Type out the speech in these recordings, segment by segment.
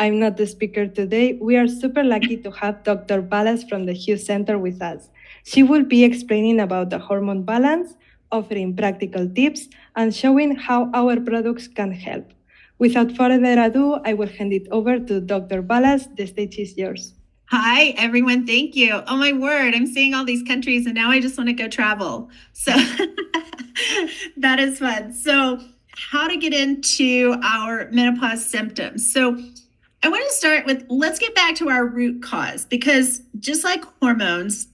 I'm not the speaker today. We are super lucky to have Dr. Balas from the Hughes Center with us. She will be explaining about the hormone balance, offering practical tips, and showing how our products can help. Without further ado, I will hand it over to Dr. Balas. The stage is yours. Hi, everyone. Thank you. Oh, my word. I'm seeing all these countries and now I just want to go travel. So that is fun. So, how to get into our menopause symptoms. So, I want to start with let's get back to our root cause because just like hormones,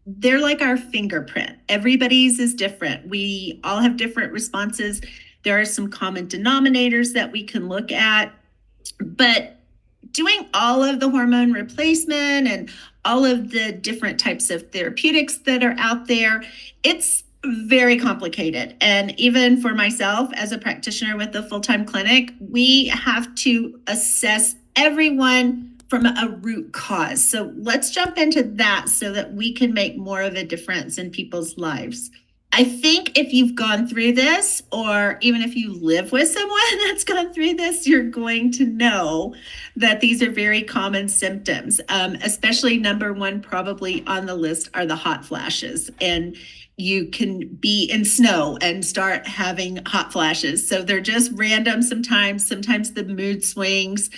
they're like our fingerprint. Everybody's is different. We all have different responses. There are some common denominators that we can look at, but doing all of the hormone replacement and all of the different types of therapeutics that are out there, it's very complicated. And even for myself as a practitioner with a full-time clinic, we have to assess everyone from a root cause. So let's jump into that so that we can make more of a difference in people's lives. I think if you've gone through this, or even if you live with someone that's gone through this, you're going to know that these are very common symptoms. Especially number one, probably on the list, are the hot flashes. And you can be in snow and start having hot flashes. So they're just random sometimes the mood swings.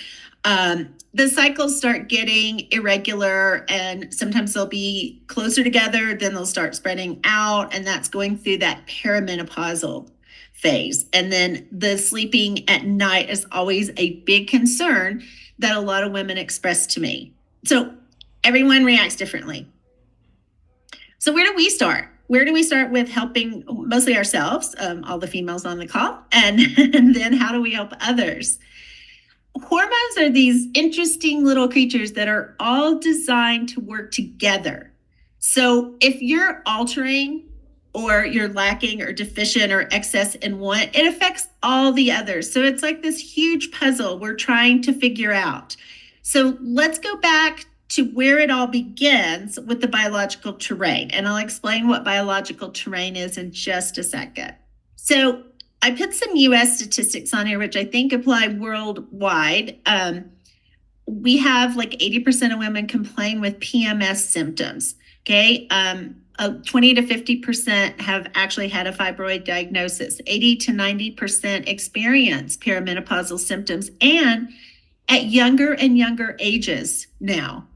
The cycles start getting irregular and sometimes they'll be closer together, then they'll start spreading out, and that's going through that perimenopausal phase. And then the sleeping at night is always a big concern that a lot of women express to me. So everyone reacts differently. So where do we start? Where do we start with helping mostly ourselves, all the females on the call, and then how do we help others? Hormones are these interesting little creatures that are all designed to work together. So if you're altering or you're lacking or deficient or excess in one, it affects all the others. So it's like this huge puzzle we're trying to figure out. So let's go back to where it all begins with the biological terrain. And I'll explain what biological terrain is in just a second. So I put some US statistics on here, which I think apply worldwide. We have like 80% of women complain with PMS symptoms. Okay. 20 to 50% have actually had a fibroid diagnosis. 80 to 90% experience perimenopausal symptoms, and at younger and younger ages now.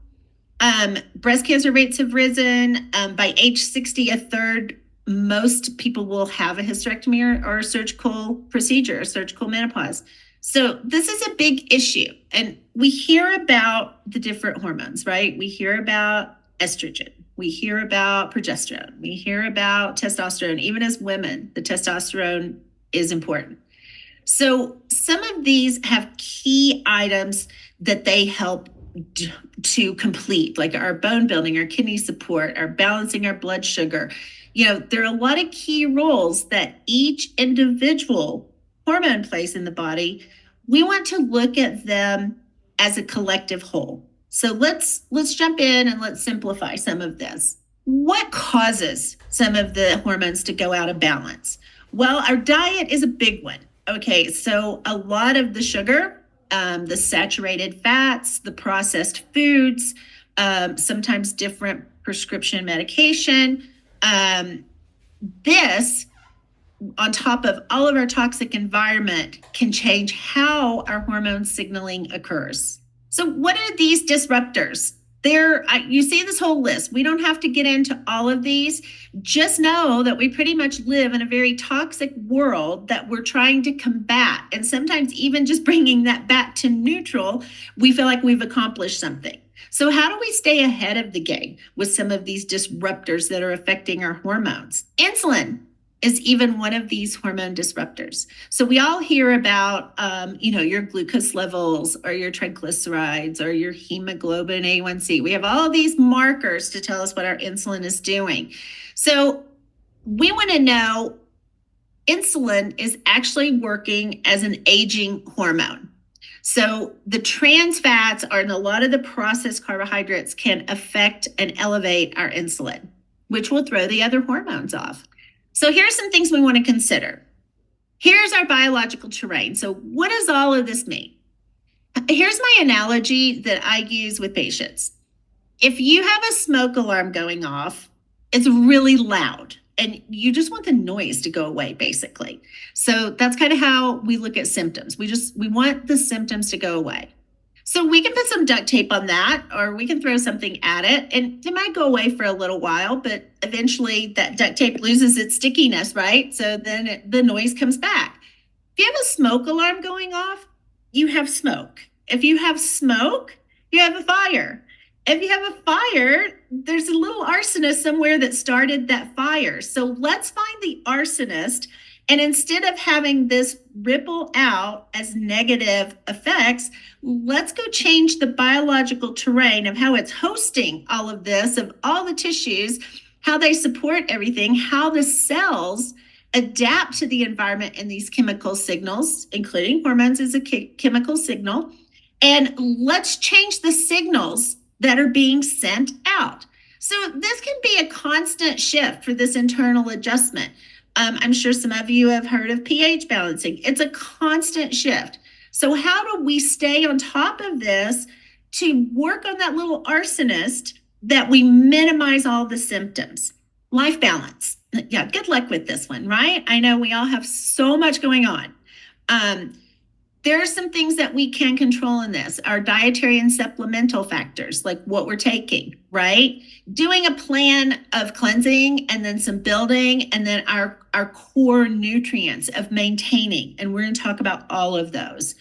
Breast cancer rates have risen. By age 60, a third, most people will have a hysterectomy or a surgical procedure, a surgical menopause. So this is a big issue. And we hear about the different hormones, right? We hear about estrogen. We hear about progesterone. We hear about testosterone. Even as women, the testosterone is important. So some of these have key items that they help to complete, like our bone building, our kidney support, our balancing our blood sugar. There are a lot of key roles that each individual hormone plays in the body. We want to look at them as a collective whole. So let's jump in and let's simplify some of this. What causes some of the hormones to go out of balance? Well, our diet is a big one. Okay, so a lot of the sugar, the saturated fats, the processed foods, sometimes different prescription medication. This, on top of all of our toxic environment, can change how our hormone signaling occurs. So what are these disruptors? You see this whole list. We don't have to get into all of these. Just know that we pretty much live in a very toxic world that we're trying to combat. And sometimes even just bringing that back to neutral, we feel like we've accomplished something. So how do we stay ahead of the game with some of these disruptors that are affecting our hormones? Insulin is even one of these hormone disruptors. So we all hear about, your glucose levels or your triglycerides or your hemoglobin A1C. We have all of these markers to tell us what our insulin is doing. So we want to know insulin is actually working as an aging hormone. So the trans fats and a lot of the processed carbohydrates can affect and elevate our insulin, which will throw the other hormones off. So here are some things we want to consider. Here's our biological terrain. So what does all of this mean? Here's my analogy that I use with patients. If you have a smoke alarm going off, it's really loud and you just want the noise to go away, basically. So that's kind of how we look at symptoms. We want the symptoms to go away. So we can put some duct tape on that, or we can throw something at it, and it might go away for a little while, but eventually that duct tape loses its stickiness, right? So then the noise comes back. If you have a smoke alarm going off, you have smoke. If you have smoke, you have a fire. If you have a fire, there's a little arsonist somewhere that started that fire. So let's find the arsonist. And instead of having this ripple out as negative effects, let's go change the biological terrain of how it's hosting all of this, of all the tissues, how they support everything, how the cells adapt to the environment and these chemical signals, including hormones as a chemical signal. And let's change the signals that are being sent out. So this can be a constant shift for this internal adjustment. I'm sure some of you have heard of pH balancing. It's a constant shift. So how do we stay on top of this to work on that little arsonist that we minimize all the symptoms? Life balance. Yeah, good luck with this one, right? I know we all have so much going on. There are some things that we can control in this. Our dietary and supplemental factors, like what we're taking, right? Doing a plan of cleansing and then some building, and then our core nutrients of maintaining. And we're going to talk about all of those.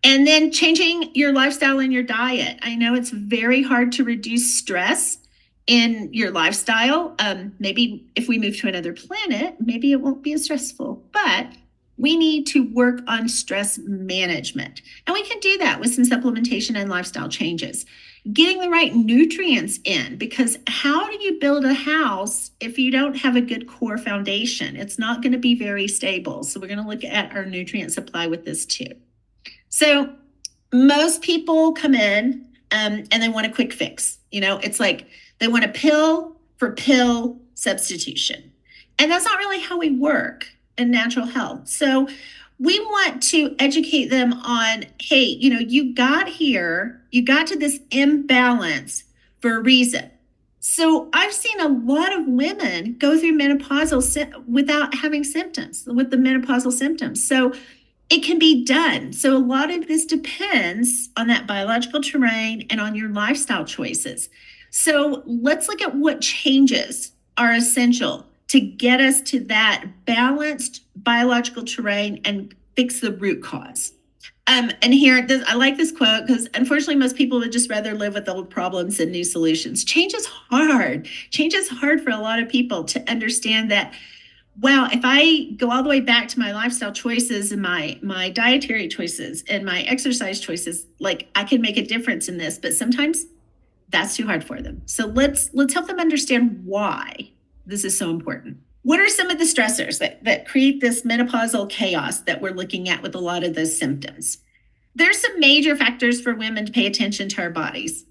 And then changing your lifestyle and your diet. I know it's very hard to reduce stress in your lifestyle. Maybe if we move to another planet, maybe it won't be as stressful, but we need to work on stress management. And we can do that with some supplementation and lifestyle changes. Getting the right nutrients in, because how do you build a house if you don't have a good core foundation? It's not going to be very stable. So we're going to look at our nutrient supply with this too. So most people come in and they want a quick fix. It's like they want a pill for pill substitution. And that's not really how we work in natural health. So we want to educate them on, hey, you got to this imbalance for a reason. So I've seen a lot of women go through menopausal without having symptoms, with the menopausal symptoms. So it can be done. So a lot of this depends on that biological terrain and on your lifestyle choices. So let's look at what changes are essential to get us to that balanced biological terrain and fix the root cause. And here, I like this quote because unfortunately, most people would just rather live with old problems than new solutions. Change is hard. Change is hard for a lot of people to understand that, wow, if I go all the way back to my lifestyle choices and my dietary choices and my exercise choices, like I can make a difference in this, but sometimes that's too hard for them. So let's help them understand why this is so important. What are some of the stressors that create this menopausal chaos that we're looking at with a lot of those symptoms? There's some major factors for women to pay attention to our bodies.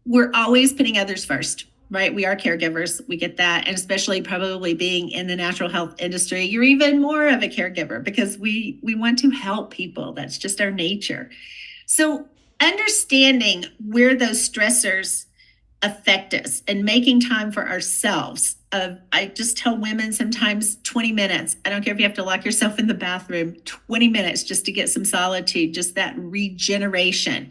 We're always putting others first, right? We are caregivers. We get that. And especially probably being in the natural health industry, you're even more of a caregiver because we want to help people. That's just our nature. So understanding where those stressors affect us and making time for ourselves. I just tell women sometimes 20 minutes. I don't care if you have to lock yourself in the bathroom, 20 minutes just to get some solitude, just that regeneration.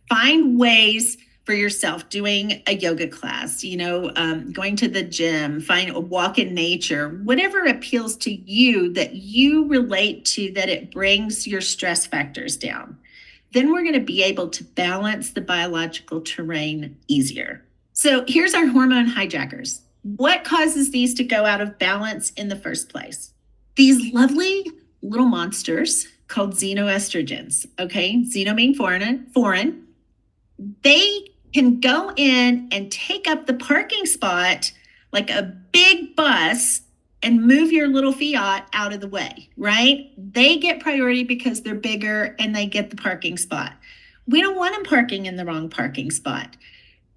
Find ways for yourself, doing a yoga class, going to the gym, find a walk in nature, whatever appeals to you that you relate to, that it brings your stress factors down. Then we're going to be able to balance the biological terrain easier. So here's our hormone hijackers. What causes these to go out of balance in the first place? These lovely little monsters called xenoestrogens, okay? Xeno mean foreign. They can go in and take up the parking spot like a big bus and move your little Fiat out of the way, right? They get priority because they're bigger and they get the parking spot. We don't want them parking in the wrong parking spot.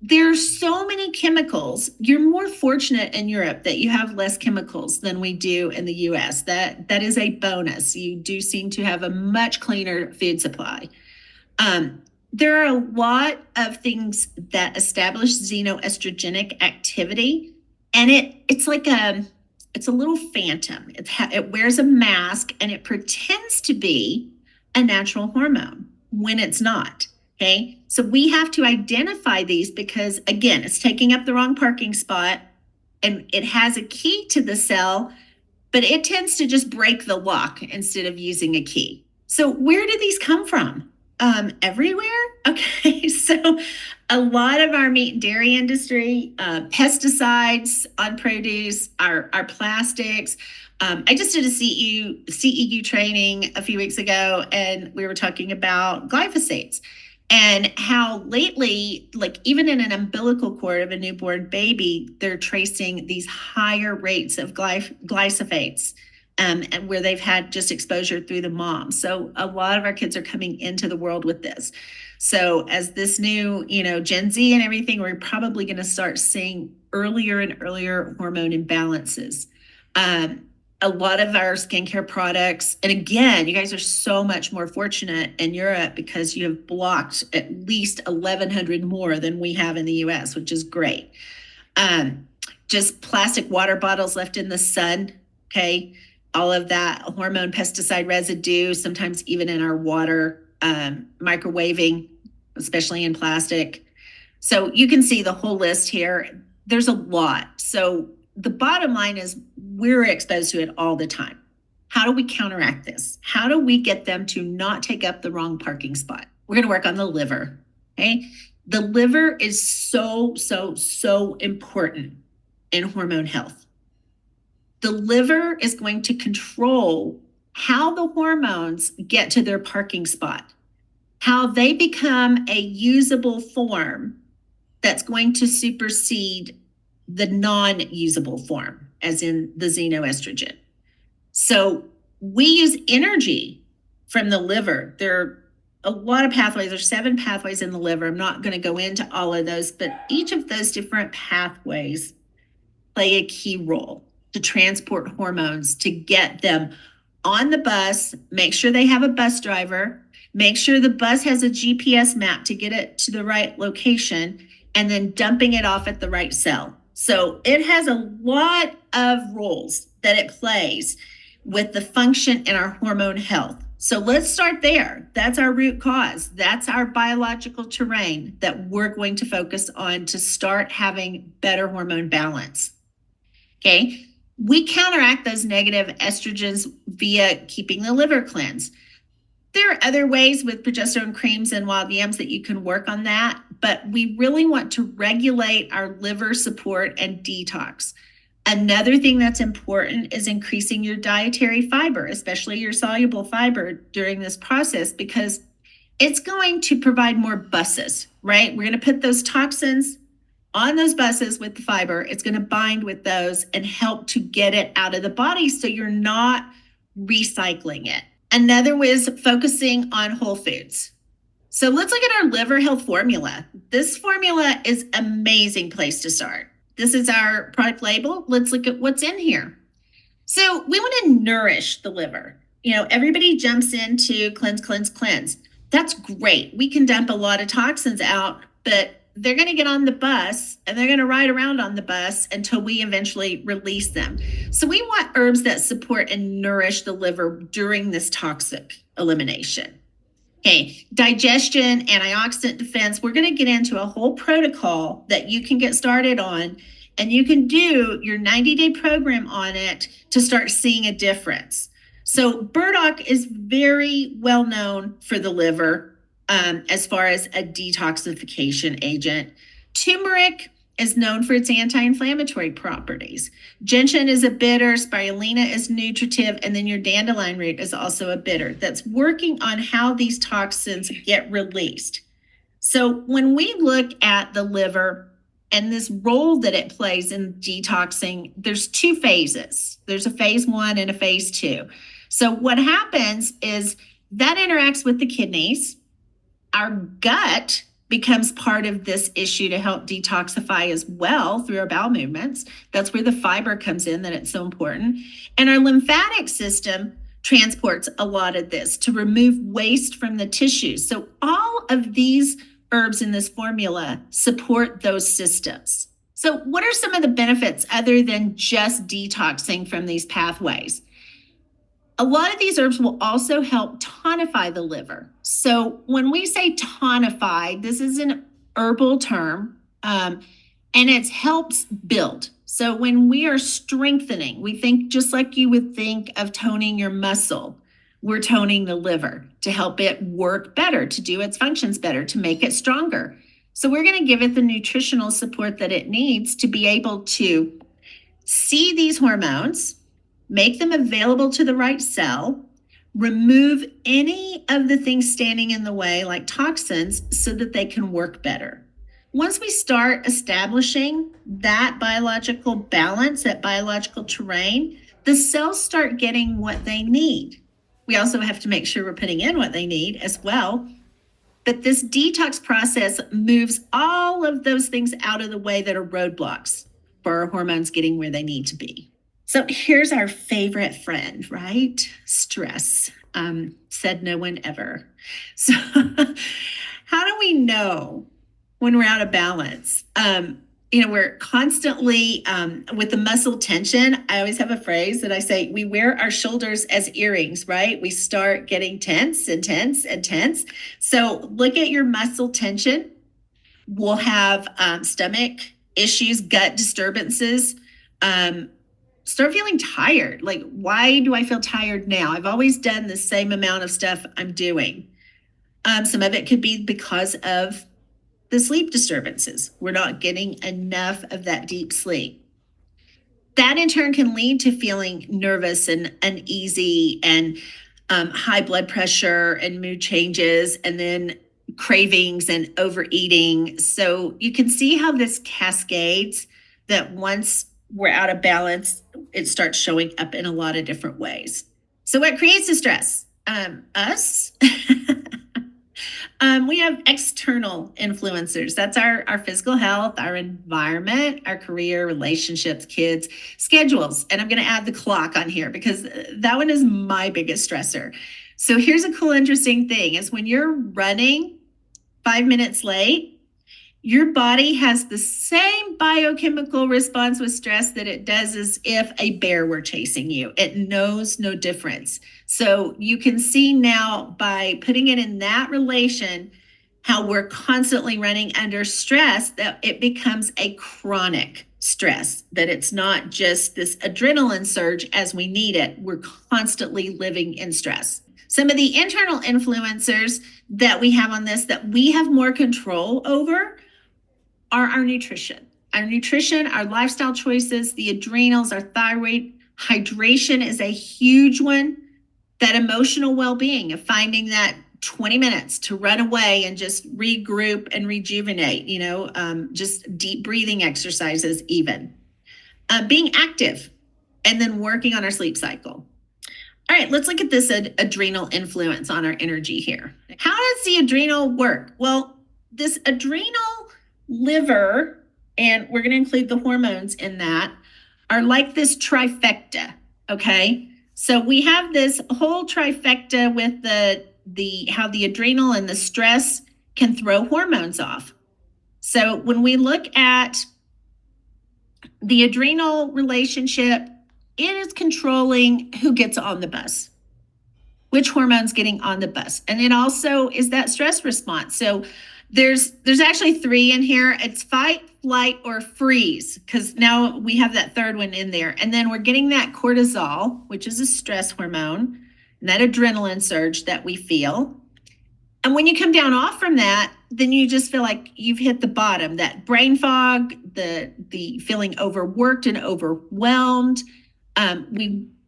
There's so many chemicals. You're more fortunate in Europe that you have less chemicals than we do in the US. That is a bonus. You do seem to have a much cleaner food supply. There are a lot of things that establish xenoestrogenic activity, and it's like it's a little phantom. It wears a mask and it pretends to be a natural hormone when it's not. Okay, so we have to identify these because, again, it's taking up the wrong parking spot and it has a key to the cell, but it tends to just break the lock instead of using a key. So where do these come from? Everywhere. Okay, so a lot of our meat and dairy industry, pesticides on produce, our plastics. I just did a CEU training a few weeks ago, and we were talking about glyphosates and how lately, like even in an umbilical cord of a newborn baby, they're tracing these higher rates of glyphosates. And where they've had just exposure through the mom. So a lot of our kids are coming into the world with this. So as this new, Gen Z and everything, we're probably going to start seeing earlier and earlier hormone imbalances. A lot of our skincare products, and again, you guys are so much more fortunate in Europe because you have blocked at least 1,100 more than we have in the US, which is great. Just plastic water bottles left in the sun, okay? All of that hormone pesticide residue, sometimes even in our water, microwaving, especially in plastic. So you can see the whole list here. There's a lot. So the bottom line is we're exposed to it all the time. How do we counteract this? How do we get them to not take up the wrong parking spot? We're going to work on the liver, okay? The liver is so important in hormone health. The liver is going to control how the hormones get to their parking spot, how they become a usable form that's going to supersede the non-usable form, as in the xenoestrogen. So we use energy from the liver. There are a lot of pathways. There's 7 pathways in the liver. I'm not going to go into all of those, but each of those different pathways play a key role to transport hormones, to get them on the bus, make sure they have a bus driver, make sure the bus has a GPS map to get it to the right location, and then dumping it off at the right cell. So it has a lot of roles that it plays with the function in our hormone health. So let's start there. That's our root cause. That's our biological terrain that we're going to focus on to start having better hormone balance. Okay. We counteract those negative estrogens via keeping the liver cleansed. There are other ways with progesterone creams and wild yams that you can work on that, but we really want to regulate our liver support and detox. Another thing that's important is increasing your dietary fiber, especially your soluble fiber during this process, because it's going to provide more buses, right? We're going to put those toxins on those buses with the fiber. It's going to bind with those and help to get it out of the body so you're not recycling it. Another was focusing on whole foods. So let's look at our liver health formula. This formula is an amazing place to start. This is our product label. Let's look at what's in here. So we want to nourish the liver. Everybody jumps into cleanse. That's great. We can dump a lot of toxins out, but they're going to get on the bus and they're going to ride around on the bus until we eventually release them. So we want herbs that support and nourish the liver during this toxic elimination. Okay, digestion, antioxidant defense. We're going to get into a whole protocol that you can get started on, and you can do your 90-day program on it to start seeing a difference. So burdock is very well known for the liver. As far as a detoxification agent. Turmeric is known for its anti-inflammatory properties. Gentian is a bitter, spirulina is nutritive, and then your dandelion root is also a bitter that's working on how these toxins get released. So when we look at the liver and this role that it plays in detoxing, there's 2 phases. There's a phase 1 and a phase 2. So what happens is that interacts with the kidneys. Our gut becomes part of this issue to help detoxify as well through our bowel movements. That's where the fiber comes in, that it's so important. And our lymphatic system transports a lot of this to remove waste from the tissues. So all of these herbs in this formula support those systems. So what are some of the benefits other than just detoxing from these pathways? A lot of these herbs will also help tonify the liver. So when we say tonify, this is an herbal term, and it helps build. So when we are strengthening, we think just like you would think of toning your muscle, we're toning the liver to help it work better, to do its functions better, to make it stronger. So we're going to give it the nutritional support that it needs to be able to see these hormones, make them available to the right cell, remove any of the things standing in the way, like toxins, so that they can work better. Once we start establishing that biological balance, that biological terrain, the cells start getting what they need. We also have to make sure we're putting in what they need as well. But this detox process moves all of those things out of the way that are roadblocks for our hormones getting where they need to be. So here's our favorite friend, right? Stress. Said no one ever. So how do we know when we're out of balance? We're constantly with the muscle tension. I always have a phrase that I say, we wear our shoulders as earrings, right? We start getting tense and tense and tense. So look at your muscle tension. We'll have stomach issues, gut disturbances, start feeling tired. Like, why do I feel tired now? I've always done the same amount of stuff I'm doing. Some of it could be because of the sleep disturbances. We're not getting enough of that deep sleep. That in turn can lead to feeling nervous and uneasy and high blood pressure and mood changes, and then cravings and overeating. So you can see how this cascades, that once we're out of balance, it starts showing up in a lot of different ways. So what creates the stress? Us. We have external influencers. That's our physical health, our environment, our career, relationships, kids, schedules. And I'm going to add the clock on here because that one is my biggest stressor. So here's a cool, interesting thing is when you're running 5 minutes late, your body has the same biochemical response with stress that it does as if a bear were chasing you. It knows no difference. So you can see now by putting it in that relation, how we're constantly running under stress, that it becomes a chronic stress, that it's not just this adrenaline surge as we need it. We're constantly living in stress. Some of the internal influencers that we have on this that we have more control over are our nutrition, our lifestyle choices, the adrenals, our thyroid. Hydration is a huge one. That emotional well-being of finding that 20 minutes to run away and just regroup and rejuvenate, just deep breathing exercises even. Being active and then working on our sleep cycle. All right, let's look at this adrenal influence on our energy here. How does the adrenal work? Well, this adrenal liver, and we're going to include the hormones in that, are like this trifecta, okay? So we have this whole trifecta with how the adrenal and the stress can throw hormones off. So when we look at the adrenal relationship, it is controlling who gets on the bus, which hormone's getting on the bus. And it also is that stress response. So there's actually 3 in here. It's fight, flight, or freeze, because now we have that third one in there. And then we're getting that cortisol, which is a stress hormone, and that adrenaline surge that we feel. And when you come down off from that, then you just feel like you've hit the bottom, that brain fog, the feeling overworked and overwhelmed.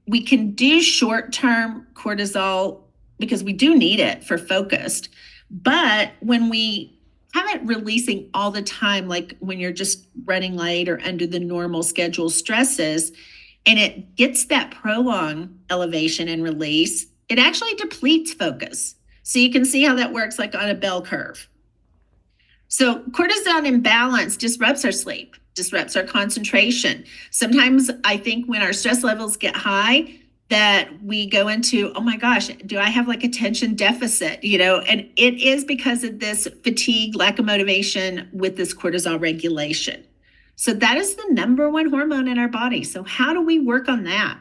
We can do short-term cortisol because we do need it for focused. But when we have it releasing all the time, like when you're just running late or under the normal schedule stresses, and it gets that prolonged elevation and release, it actually depletes focus. So you can see how that works like on a bell curve. So cortisol imbalance disrupts our sleep, disrupts our concentration. Sometimes I think when our stress levels get high, that we go into, oh my gosh, do I have like attention deficit? And it is because of this fatigue, lack of motivation with this cortisol regulation. So that is the number one hormone in our body. So how do we work on that?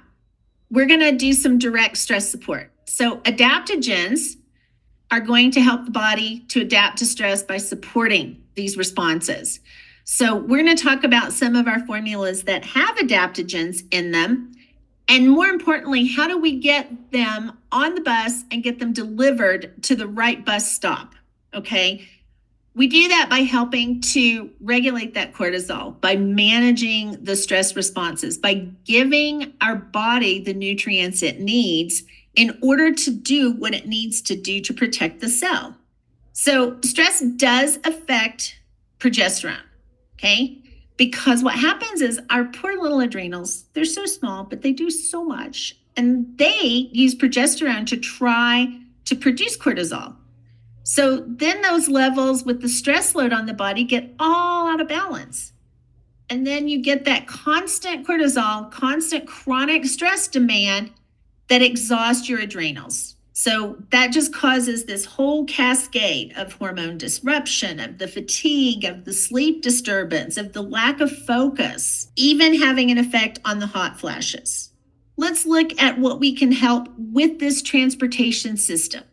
We're going to do some direct stress support. So adaptogens are going to help the body to adapt to stress by supporting these responses. So we're going to talk about some of our formulas that have adaptogens in them. And more importantly, how do we get them on the bus and get them delivered to the right bus stop? Okay. We do that by helping to regulate that cortisol, by managing the stress responses, by giving our body the nutrients it needs in order to do what it needs to do to protect the cell. So stress does affect progesterone, okay? Because what happens is our poor little adrenals, they're so small, but they do so much. And they use progesterone to try to produce cortisol. So then those levels with the stress load on the body get all out of balance. And then you get that constant cortisol, constant chronic stress demand that exhausts your adrenals. So that just causes this whole cascade of hormone disruption, of the fatigue, of the sleep disturbance, of the lack of focus, even having an effect on the hot flashes. Let's look at what we can help with this transportation system.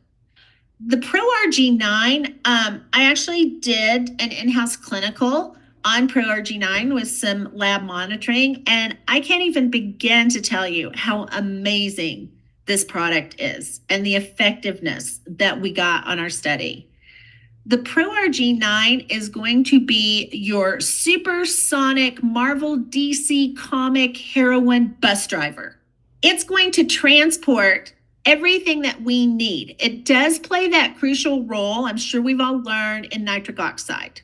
The ProRG9, I actually did an in-house clinical on ProRG9 with some lab monitoring, and I can't even begin to tell you how amazing this product is and the effectiveness that we got on our study. The ProRG9 is going to be your supersonic Marvel DC comic heroine bus driver. It's going to transport everything that we need. It does play that crucial role, I'm sure we've all learned, in nitric oxide.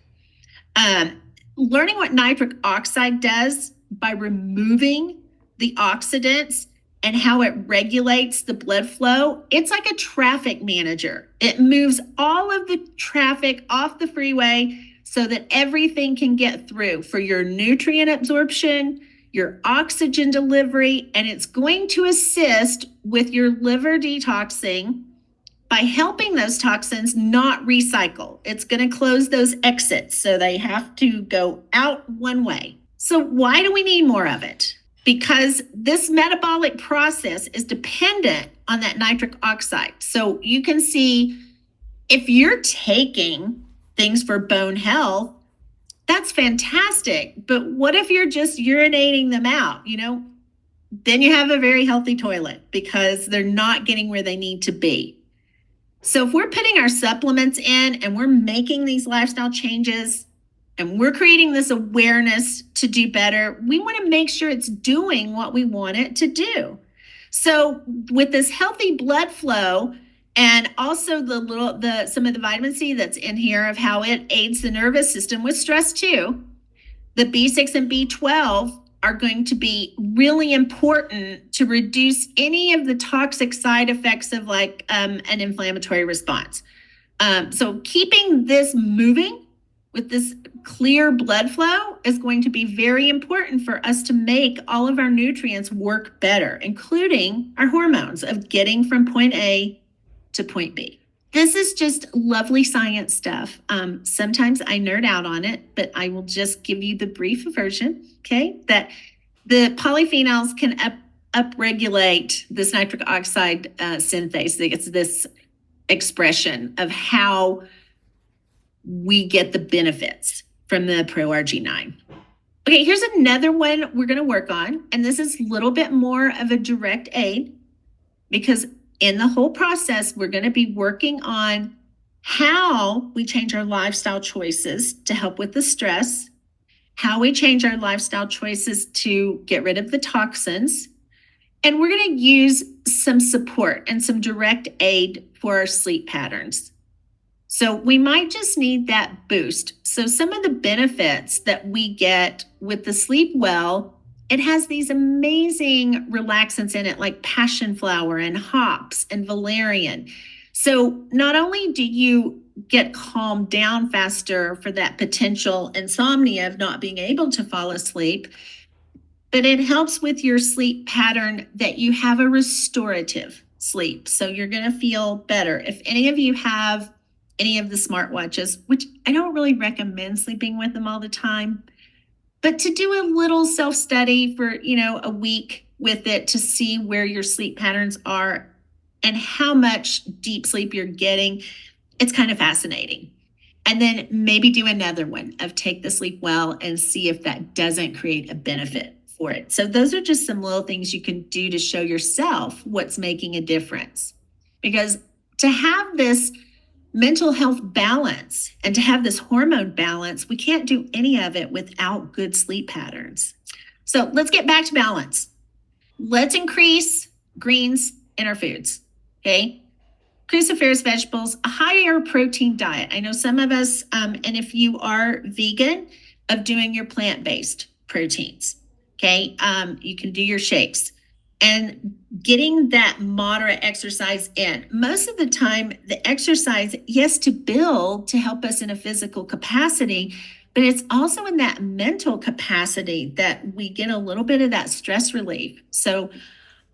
Learning what nitric oxide does by removing the oxidants and how it regulates the blood flow, it's like a traffic manager. It moves all of the traffic off the freeway so that everything can get through for your nutrient absorption, your oxygen delivery, and it's going to assist with your liver detoxing by helping those toxins not recycle. It's going to close those exits, so they have to go out one way. So why do we need more of it? Because this metabolic process is dependent on that nitric oxide. So you can see if you're taking things for bone health, that's fantastic. But what if you're just urinating them out? Then you have a very healthy toilet because they're not getting where they need to be. So if we're putting our supplements in and we're making these lifestyle changes and we're creating this awareness to do better, we want to make sure it's doing what we want it to do. So with this healthy blood flow, and also some of the vitamin C that's in here of how it aids the nervous system with stress too. The B6 and B12 are going to be really important to reduce any of the toxic side effects of like an inflammatory response. So keeping this moving with this clear blood flow is going to be very important for us to make all of our nutrients work better, including our hormones of getting from point A to point B. This is just lovely science stuff. Sometimes I nerd out on it, but I will just give you the brief version, okay? That the polyphenols can upregulate this nitric oxide synthase. It's this expression of how we get the benefits from the ProRG9. Okay, here's another one we're going to work on, and this is a little bit more of a direct aid because in the whole process, we're going to be working on how we change our lifestyle choices to help with the stress, how we change our lifestyle choices to get rid of the toxins, and we're going to use some support and some direct aid for our sleep patterns. So we might just need that boost. So some of the benefits that we get with the Sleep Well, it has these amazing relaxants in it like passion flower and hops and valerian. So not only do you get calmed down faster for that potential insomnia of not being able to fall asleep, but it helps with your sleep pattern that you have a restorative sleep. So you're going to feel better. If any of you have any of the smartwatches, which I don't really recommend sleeping with them all the time, but to do a little self-study for, a week with it to see where your sleep patterns are and how much deep sleep you're getting, it's kind of fascinating. And then maybe do another one of Take the Sleep Well and see if that doesn't create a benefit for it. So those are just some little things you can do to show yourself what's making a difference. Because to have this mental health balance and to have this hormone balance, we can't do any of it without good sleep patterns. So let's get back to balance. Let's increase greens in our foods, okay? Cruciferous vegetables, a higher protein diet. I know some of us, and if you are vegan, of doing your plant-based proteins, okay? You can do your shakes and getting that moderate exercise in. Most of the time, the exercise, yes, to build, to help us in a physical capacity, but it's also in that mental capacity that we get a little bit of that stress relief. So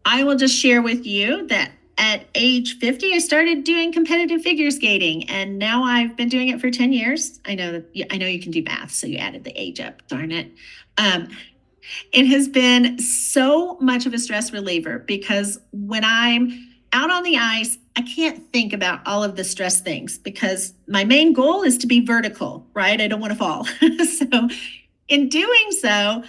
I will just share with you that at age 50, I started doing competitive figure skating, and now I've been doing it for 10 years. I know you can do math, so you added the age up, darn it. It has been so much of a stress reliever because when I'm out on the ice, I can't think about all of the stress things because my main goal is to be vertical, right? I don't want to fall. So in doing so,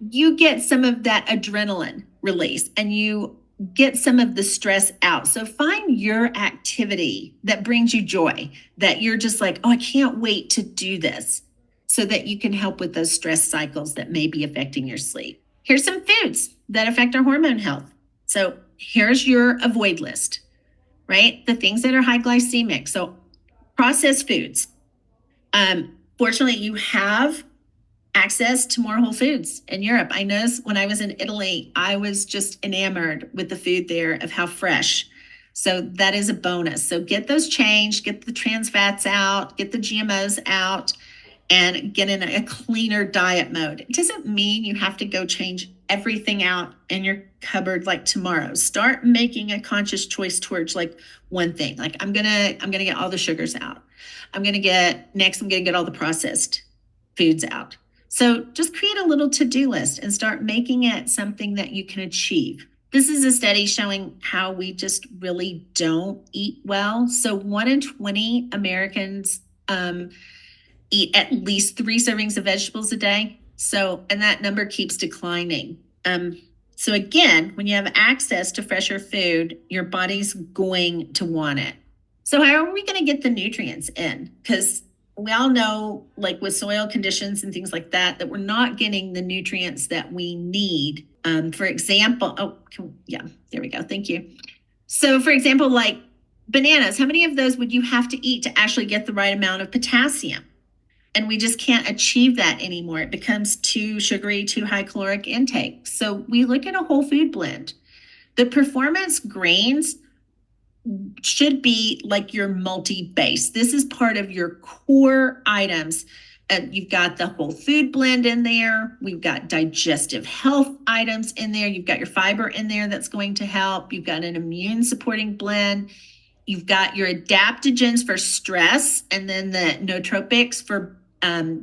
you get some of that adrenaline release and you get some of the stress out. So find your activity that brings you joy, that you're just like, oh, I can't wait to do this, so that you can help with those stress cycles that may be affecting your sleep. Here's some foods that affect our hormone health. So here's your avoid list, right? The things that are high glycemic. So processed foods. Fortunately, you have access to more whole foods in Europe. I noticed when I was in Italy, I was just enamored with the food there of how fresh. So that is a bonus. So get those changed, get the trans fats out, get the GMOs out, and get in a cleaner diet mode. It doesn't mean you have to go change everything out in your cupboard like tomorrow. Start making a conscious choice towards like one thing. Like I'm gonna get all the sugars out. I'm gonna get all the processed foods out. So just create a little to-do list and start making it something that you can achieve. This is a study showing how we just really don't eat well. So 1 in 20 Americans eat at least 3 servings of vegetables a day. So, and that number keeps declining. So again, when you have access to fresher food, your body's going to want it. So how are we going to get the nutrients in? Because we all know, like with soil conditions and things like that, that we're not getting the nutrients that we need. For example, there we go. Thank you. So for example, like bananas, how many of those would you have to eat to actually get the right amount of potassium? And we just can't achieve that anymore. It becomes too sugary, too high caloric intake. So we look at a whole food blend. The performance grains should be like your multi-base. This is part of your core items. You've got the whole food blend in there. We've got digestive health items in there. You've got your fiber in there that's going to help. You've got an immune supporting blend. You've got your adaptogens for stress, and then the nootropics for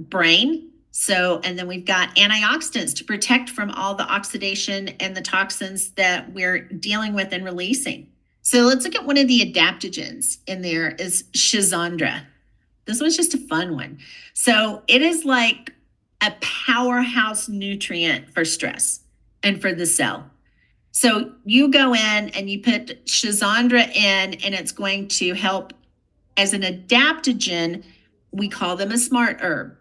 brain. So, and then we've got antioxidants to protect from all the oxidation and the toxins that we're dealing with and releasing. So let's look at one of the adaptogens in there is schizandra. This one's just a fun one. So it is like a powerhouse nutrient for stress and for the cell. So you go in and you put schizandra in, and it's going to help as an adaptogen. We call them a smart herb.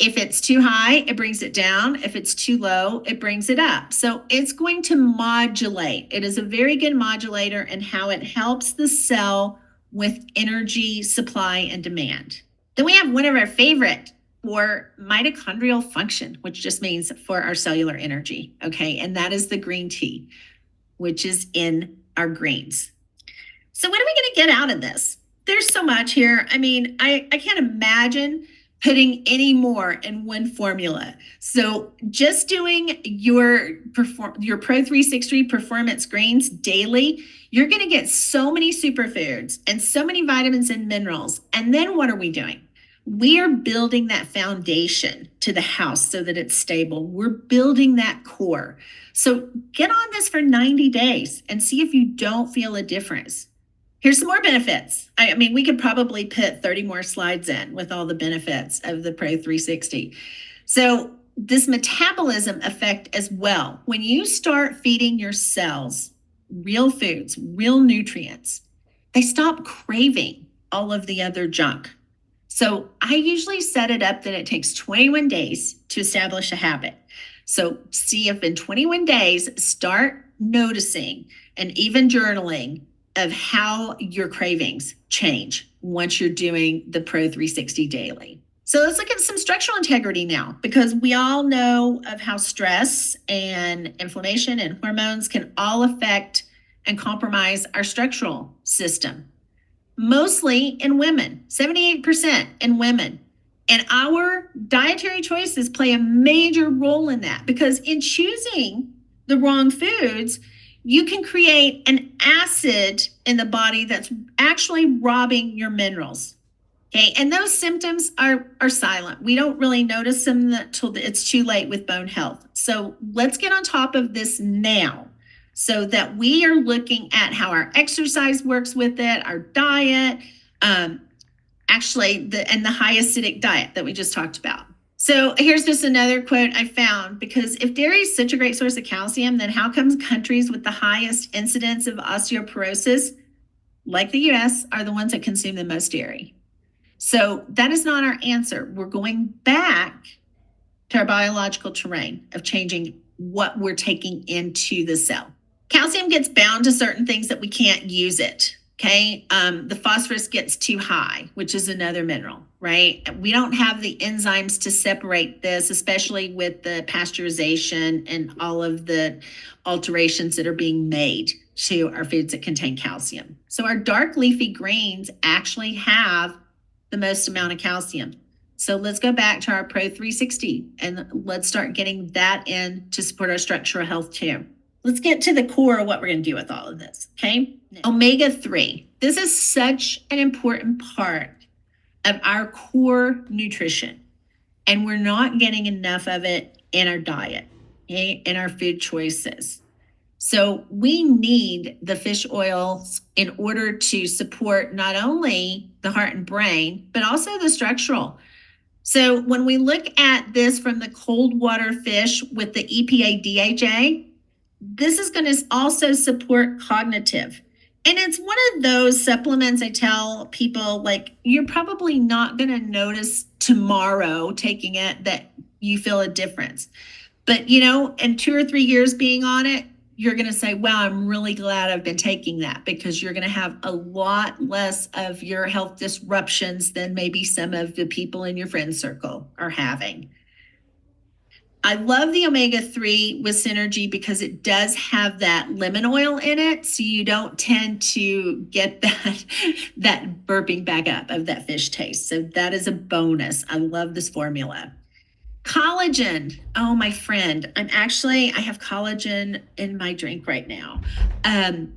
If it's too high, it brings it down. If it's too low, it brings it up. So it's going to modulate. It is a very good modulator in how it helps the cell with energy supply and demand. Then we have one of our favorite for mitochondrial function, which just means for our cellular energy, okay? And that is the green tea, which is in our greens. So what are we gonna get out of this? There's so much here. I mean, I can't imagine putting any more in one formula. So just doing your Pro 360 performance greens daily, you're going to get so many superfoods and so many vitamins and minerals. And then what are we doing? We are building that foundation to the house so that it's stable. We're building that core. So get on this for 90 days and see if you don't feel a difference. Here's some more benefits. I mean, we could probably put 30 more slides in with all the benefits of the Pro 360. So this metabolism effect as well. When you start feeding your cells real foods, real nutrients, they stop craving all of the other junk. So I usually set it up that it takes 21 days to establish a habit. So see if in 21 days, start noticing and even journaling of how your cravings change once you're doing the Pro 360 daily. So let's look at some structural integrity now, because we all know of how stress and inflammation and hormones can all affect and compromise our structural system, mostly in women, 78% in women. And our dietary choices play a major role in that, because in choosing the wrong foods, you can create an acid in the body that's actually robbing your minerals. Okay, and those symptoms are silent. We don't really notice them until it's too late with bone health. So let's get on top of this now so that we are looking at how our exercise works with it, our diet, actually the high acidic diet that we just talked about. So here's just another quote I found, because if dairy is such a great source of calcium, then how comes countries with the highest incidence of osteoporosis, like the US, are the ones that consume the most dairy? So that is not our answer. We're going back to our biological terrain of changing what we're taking into the cell. Calcium gets bound to certain things that we can't use it. Okay, the phosphorus gets too high, which is another mineral, right? We don't have the enzymes to separate this, especially with the pasteurization and all of the alterations that are being made to our foods that contain calcium. So our dark leafy greens actually have the most amount of calcium. So let's go back to our Pro 360 and let's start getting that in to support our structural health too. Let's get to the core of what we're going to do with all of this, okay? Omega-3. This is such an important part of our core nutrition, and we're not getting enough of it in our diet, okay, in our food choices. So we need the fish oils in order to support not only the heart and brain, but also the structural. So when we look at this from the cold water fish with the EPA DHA, this is going to also support cognitive. And it's one of those supplements I tell people, like, you're probably not going to notice tomorrow taking it that you feel a difference. But, you know, in 2 or 3 years being on it, you're going to say, wow, I'm really glad I've been taking that, because you're going to have a lot less of your health disruptions than maybe some of the people in your friend circle are having. I love the omega-3 with Synergy because it does have that lemon oil in it, so you don't tend to get that burping back up of that fish taste. So that is a bonus. I love this formula. Collagen. Oh, my friend. I have collagen in my drink right now. I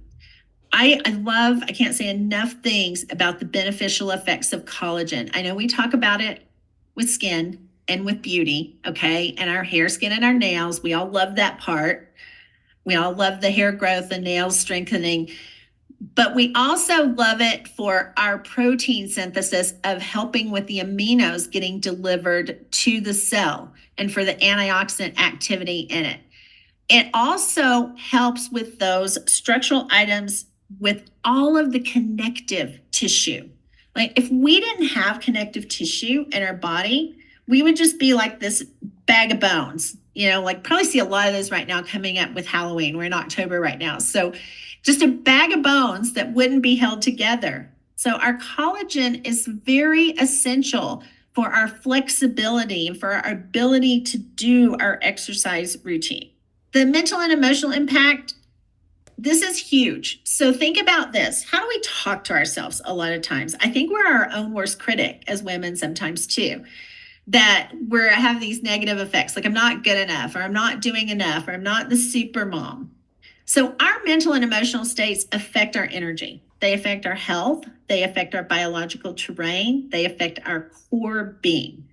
can't say enough things about the beneficial effects of collagen. I know we talk about it with skin and with beauty, okay, and our hair, skin, and our nails. We all love that part. We all love the hair growth and nails strengthening, but we also love it for our protein synthesis of helping with the aminos getting delivered to the cell and for the antioxidant activity in it. It also helps with those structural items with all of the connective tissue. Like, if we didn't have connective tissue in our body, we would just be like this bag of bones, you know, like probably see a lot of those right now coming up with Halloween. We're in October right now. So just a bag of bones that wouldn't be held together. So our collagen is very essential for our flexibility and for our ability to do our exercise routine. The mental and emotional impact, this is huge. So think about this. How do we talk to ourselves a lot of times? I think we're our own worst critic as women sometimes too. that we're have these negative effects, like I'm not good enough, or I'm not doing enough, or I'm not the super mom. So our mental and emotional states affect our energy. They affect our health. They affect our biological terrain. They affect our core being.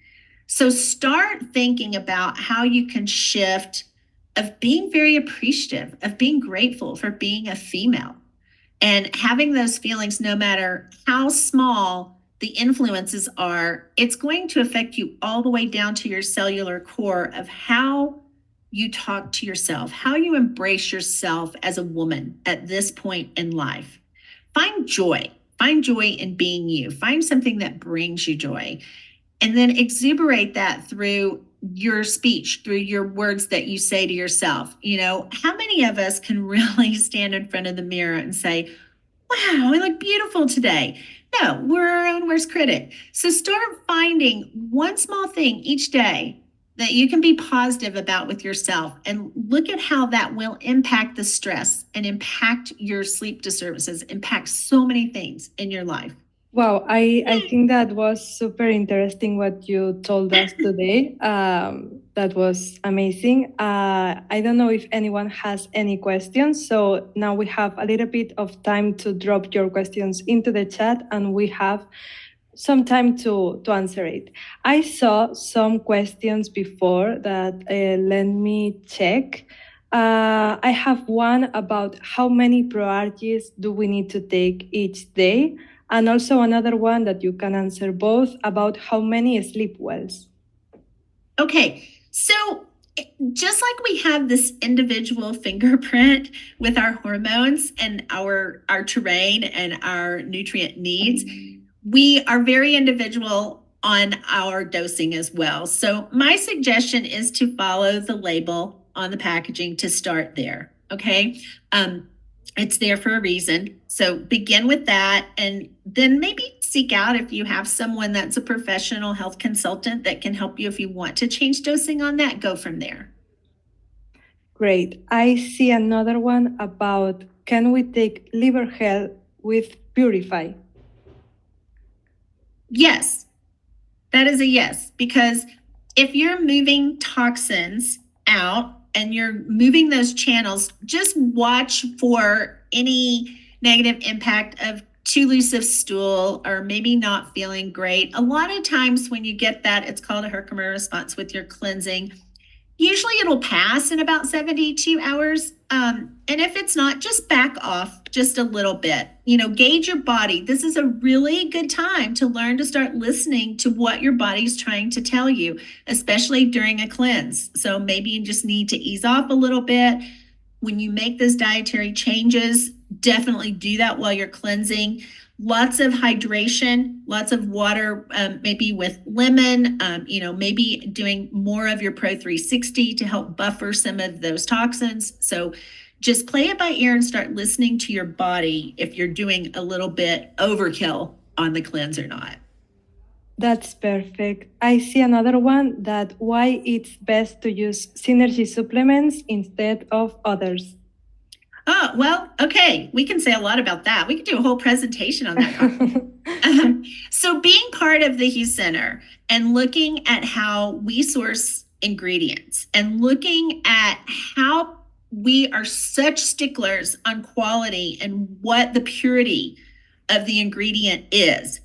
So start thinking about how you can shift of being very appreciative, of being grateful for being a female, and having those feelings, no matter how small the influences are, it's going to affect you all the way down to your cellular core of how you talk to yourself, how you embrace yourself as a woman at this point in life. Find joy. Find joy in being you. Find something that brings you joy. And then exuberate that through your speech, through your words that you say to yourself. How many of us can really stand in front of the mirror and say, wow, I look beautiful today? No, we're our own worst critic. So start finding one small thing each day that you can be positive about with yourself, and look at how that will impact the stress and impact your sleep disturbances, impact so many things in your life. Wow, I think that was super interesting what you told us today. That was amazing. I don't know if anyone has any questions. So now we have a little bit of time to drop your questions into the chat, and we have some time to answer it. I saw some questions before that. Let me check. I have one about how many ProRGs do we need to take each day? And also another one that you can answer both, about how many sleep wells. Okay, so just like we have this individual fingerprint with our hormones and our terrain and our nutrient needs, we are very individual on our dosing as well. So my suggestion is to follow the label on the packaging to start there. Okay. It's there for a reason. So begin with that, and then maybe seek out, if you have someone that's a professional health consultant that can help you if you want to change dosing on that, go from there. Great. I see another one about, can we take liver health with Purify? Yes, that is a yes, because if you're moving toxins out and you're moving those channels, just watch for any negative impact of too loose of stool, or maybe not feeling great. A lot of times when you get that, it's called a Herkimer response with your cleansing. Usually it'll pass in about 72 hours. And if it's not, just back off just a little bit. Gauge your body. This is a really good time to learn to start listening to what your body's trying to tell you, especially during a cleanse. So maybe you just need to ease off a little bit. When you make those dietary changes, definitely do that while you're cleansing. Lots of hydration, lots of water, maybe with lemon, maybe doing more of your Pro 360 to help buffer some of those toxins. So just play it by ear and start listening to your body if you're doing a little bit overkill on the cleanse or not. That's perfect. I see another one, that why it's best to use synergy supplements instead of others. Oh, well, okay. We can say a lot about that. We could do a whole presentation on that. So being part of the Hugh Center and looking at how we source ingredients and looking at how we are such sticklers on quality and what the purity of the ingredient is,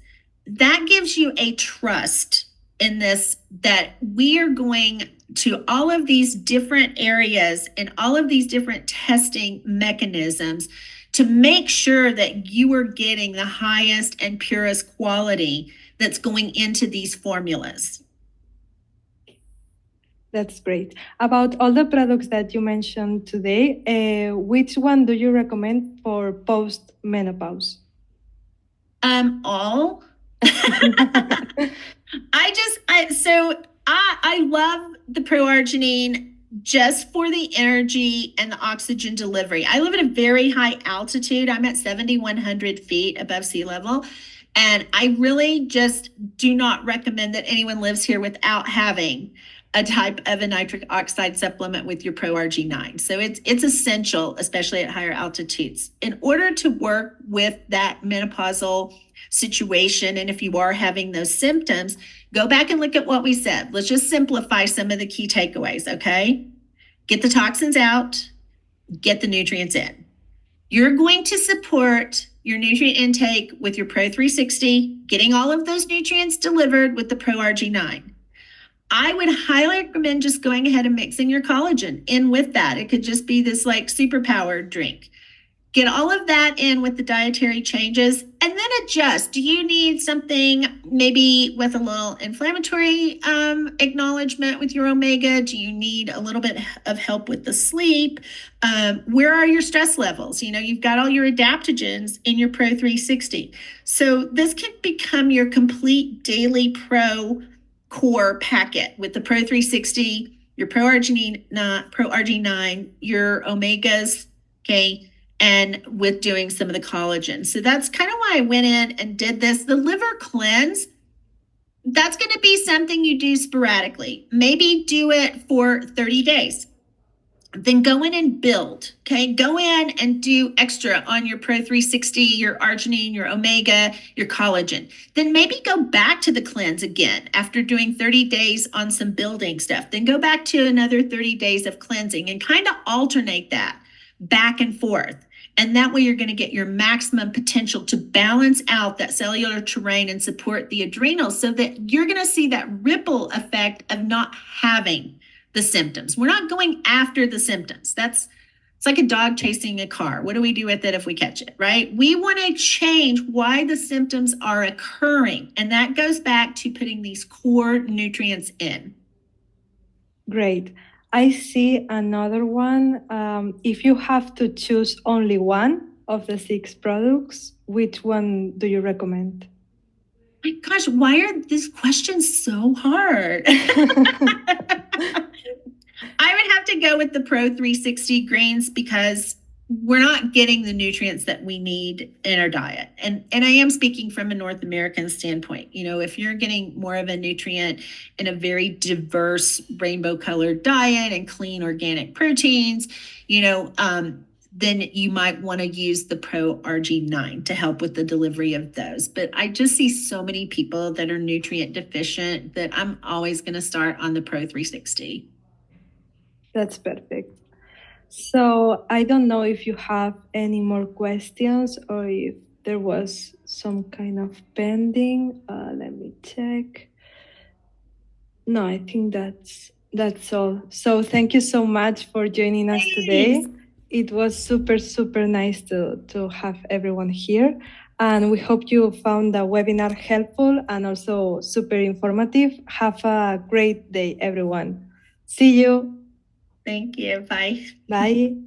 that gives you a trust in this, that we are going to all of these different areas and all of these different testing mechanisms to make sure that you are getting the highest and purest quality that's going into these formulas. That's great. About all the products that you mentioned today, which one do you recommend for post-menopause? All. I love the proarginine just for the energy and the oxygen delivery. I live at a very high altitude. I'm at 7,100 feet above sea level. And I really just do not recommend that anyone lives here without having a type of a nitric oxide supplement with your ProRG9. So it's essential, especially at higher altitudes. In order to work with that menopausal situation, and if you are having those symptoms, go back and look at what we said. Let's just simplify some of the key takeaways, okay? Get the toxins out, get the nutrients in. You're going to support your nutrient intake with your Pro 360, getting all of those nutrients delivered with the ProRG9. I would highly recommend just going ahead and mixing your collagen in with that. It could just be this like superpowered drink. Get all of that in with the dietary changes and then adjust. Do you need something maybe with a little inflammatory acknowledgement with your omega? Do you need a little bit of help with the sleep? Where are your stress levels? You know, you've got all your adaptogens in your Pro 360. So this can become your complete daily pro core packet with the Pro 360, your ProRG9, your omegas, okay, and with doing some of the collagen. So that's kind of why I went in and did this. The liver cleanse, that's going to be something you do sporadically. Maybe do it for 30 days. Then go in and build, okay? Go in and do extra on your Pro 360, your arginine, your omega, your collagen. Then maybe go back to the cleanse again after doing 30 days on some building stuff. Then go back to another 30 days of cleansing and kind of alternate that back and forth. And that way you're going to get your maximum potential to balance out that cellular terrain and support the adrenals so that you're going to see that ripple effect of not having the symptoms. We're not going after the symptoms. It's like a dog chasing a car. What do we do with it if we catch it, right? We want to change why the symptoms are occurring. And that goes back to putting these core nutrients in. Great. I see another one. If you have to choose only one of the 6 products, which one do you recommend? My gosh, why are these questions so hard? I would have to go with the Pro 360 grains because we're not getting the nutrients that we need in our diet. And I am speaking from a North American standpoint. You know, if you're getting more of a nutrient in a very diverse rainbow colored diet and clean organic proteins, you know, then you might want to use the ProRG9 to help with the delivery of those. But I just see so many people that are nutrient deficient that I'm always going to start on the Pro 360. That's perfect. So I don't know if you have any more questions or if there was some kind of pending. Let me check. No, I think that's all. So thank you so much for joining us today. It was super, super nice to have everyone here. And we hope you found the webinar helpful and also super informative. Have a great day, everyone. See you. Thank you. Bye. Bye.